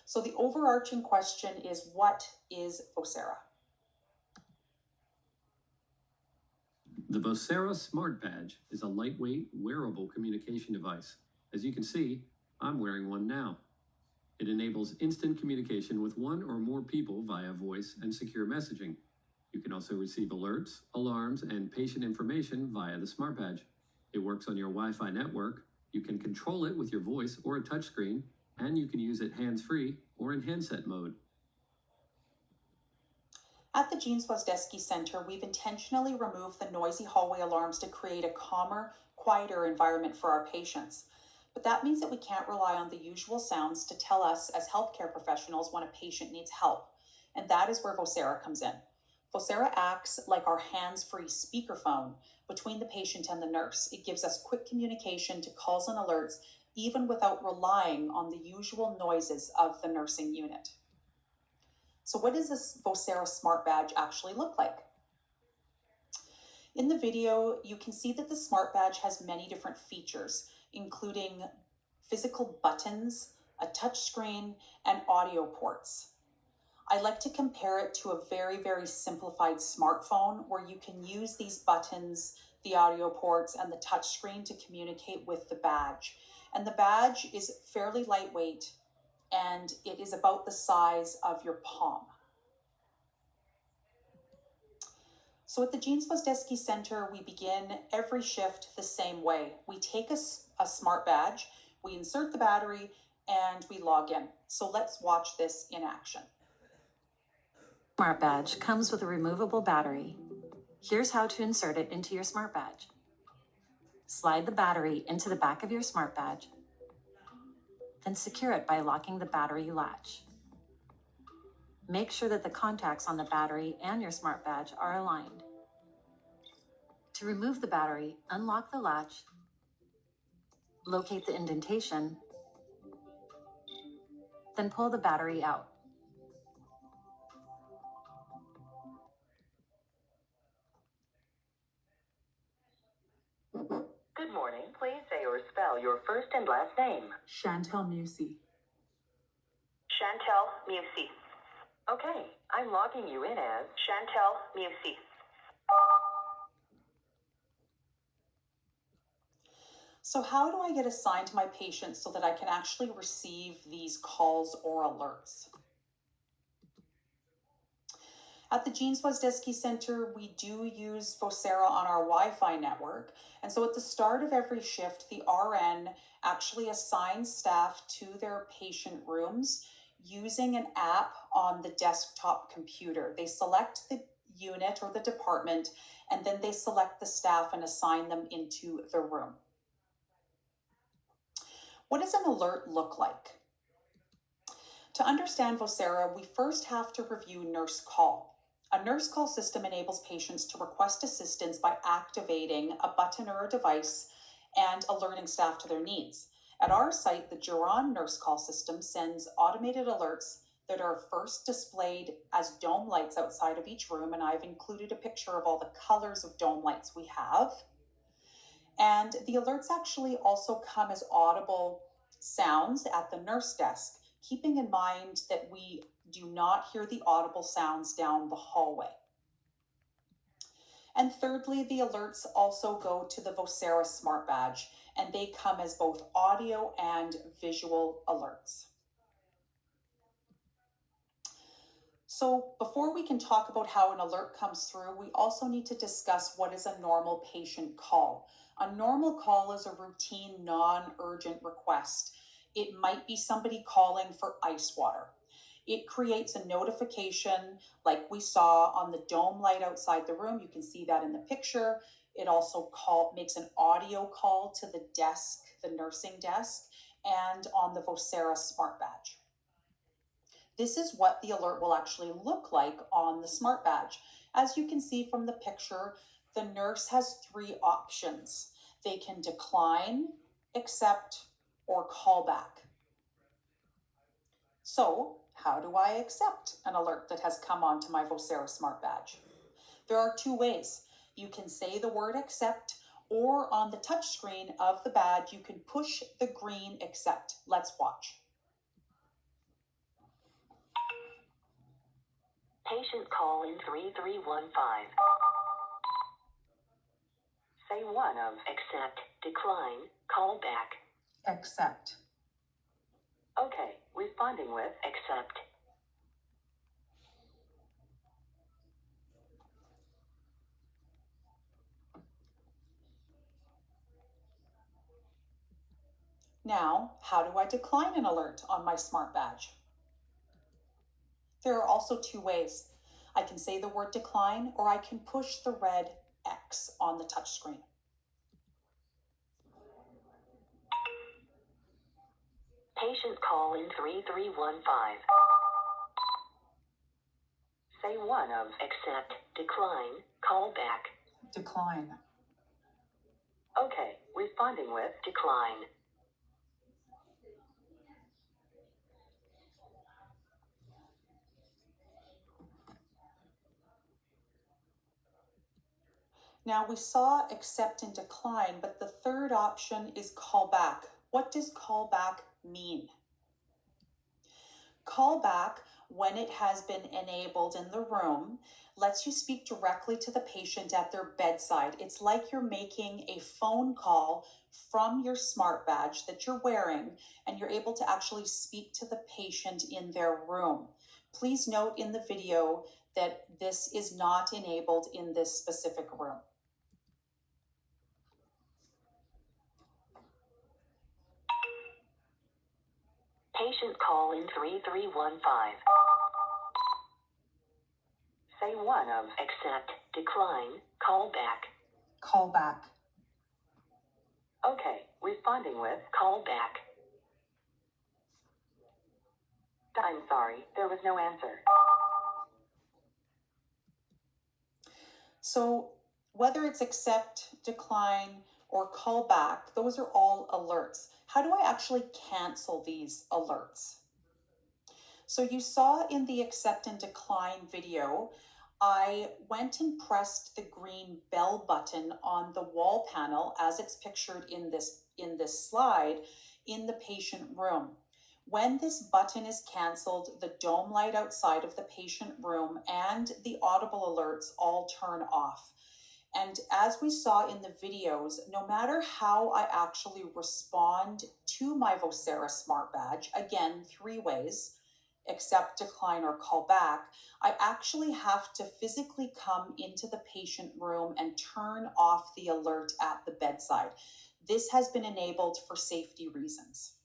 So the overarching question is, what is Vocera? The Vocera Smart Badge is a lightweight, wearable communication device. As you can see, I'm wearing one now. It enables instant communication with one or more people via voice and secure messaging. You can also receive alerts, alarms, and patient information via the Smart Badge. It works on your Wi-Fi network. You can control it with your voice or a touchscreen, and you can use it hands-free or in handset mode. At the Jean Swazdeski Center, we've intentionally removed the noisy hallway alarms to create a calmer, quieter environment for our patients. But that means that we can't rely on the usual sounds to tell us as healthcare professionals when a patient needs help. And that is where Vocera comes in. Vocera acts like our hands-free speakerphone between the patient and the nurse. It gives us quick communication to calls and alerts, even without relying on the usual noises of the nursing unit. So what does this Vocera Smart Badge actually look like? In the video, you can see that the Smart Badge has many different features, including physical buttons, a touch screen, and audio ports. I like to compare it to a very, very simplified smartphone where you can use these buttons, the audio ports, and the touch screen to communicate with the badge. And the badge is fairly lightweight, and it is about the size of your palm. So at the Jean Swazdeski Center, we begin every shift the same way. We take a smart badge, we insert the battery, and we log in. So let's watch this in action. Smart Badge comes with a removable battery. Here's how to insert it into your Smart Badge. Slide the battery into the back of your Smart Badge, then secure it by locking the battery latch. Make sure that the contacts on the battery and your Smart Badge are aligned. To remove the battery, unlock the latch, locate the indentation, then pull the battery out. Good morning. Please say or spell your first and last name. Chantel Musey. Chantel Musey. Okay, I'm logging you in as Chantel Musey. So how do I get assigned to my patient so that I can actually receive these calls or alerts? At the Jean Swazdeski Center, we do use Vocera on our Wi-Fi network. And so at the start of every shift, the RN actually assigns staff to their patient rooms using an app on the desktop computer. They select the unit or the department, and then they select the staff and assign them into the room. What does an alert look like? To understand Vocera, we first have to review nurse call. A nurse call system enables patients to request assistance by activating a button or a device and alerting staff to their needs. At our site, the Geron nurse call system sends automated alerts that are first displayed as dome lights outside of each room, and I've included a picture of all the colors of dome lights we have. And the alerts actually also come as audible sounds at the nurse desk, keeping in mind that we do not hear the audible sounds down the hallway. And thirdly, the alerts also go to the Vocera Smart Badge, and they come as both audio and visual alerts. So before we can talk about how an alert comes through, we also need to discuss what is a normal patient call. A normal call is a routine, non-urgent request. It might be somebody calling for ice water. It creates a notification like we saw on the dome light outside the room. You can see that in the picture. It also makes an audio call to the desk, the nursing desk, and on the Vocera Smart Badge. This is what the alert will actually look like on the Smart Badge. As you can see from the picture, the nurse has three options. They can decline, accept, or call back. So, how do I accept an alert that has come onto my Vocera Smart Badge? There are two ways. You can say the word accept, or on the touch screen of the badge, you can push the green accept. Let's watch. Patient call in 3315. Say one of accept, decline, call back. Accept. Okay, responding with accept. Now, how do I decline an alert on my smart badge? There are also two ways. I can say the word decline, or I can push the red X on the touchscreen. Patient call in 3315. Say one of accept, decline, call back. Decline. Okay, responding with decline. Now we saw accept and decline, but the third option is call back. What does call back mean? Call back, when it has been enabled in the room, lets you speak directly to the patient at their bedside. It's like you're making a phone call from your smart badge that you're wearing, and you're able to actually speak to the patient in their room. Please note in the video that this is not enabled in this specific room. Patient call in 3315. Say one of accept, decline, call back. Call back. Okay, responding with call back. I'm sorry, there was no answer. So whether it's accept, decline, or call back, those are all alerts. How do I actually cancel these alerts? So you saw in the accept and decline video, I went and pressed the green bell button on the wall panel as it's pictured in this slide in the patient room. When this button is canceled, the dome light outside of the patient room and the audible alerts all turn off. And as we saw in the videos, no matter how I actually respond to my Vocera Smart Badge, again, three ways: accept, decline, or call back, I actually have to physically come into the patient room and turn off the alert at the bedside. This has been enabled for safety reasons.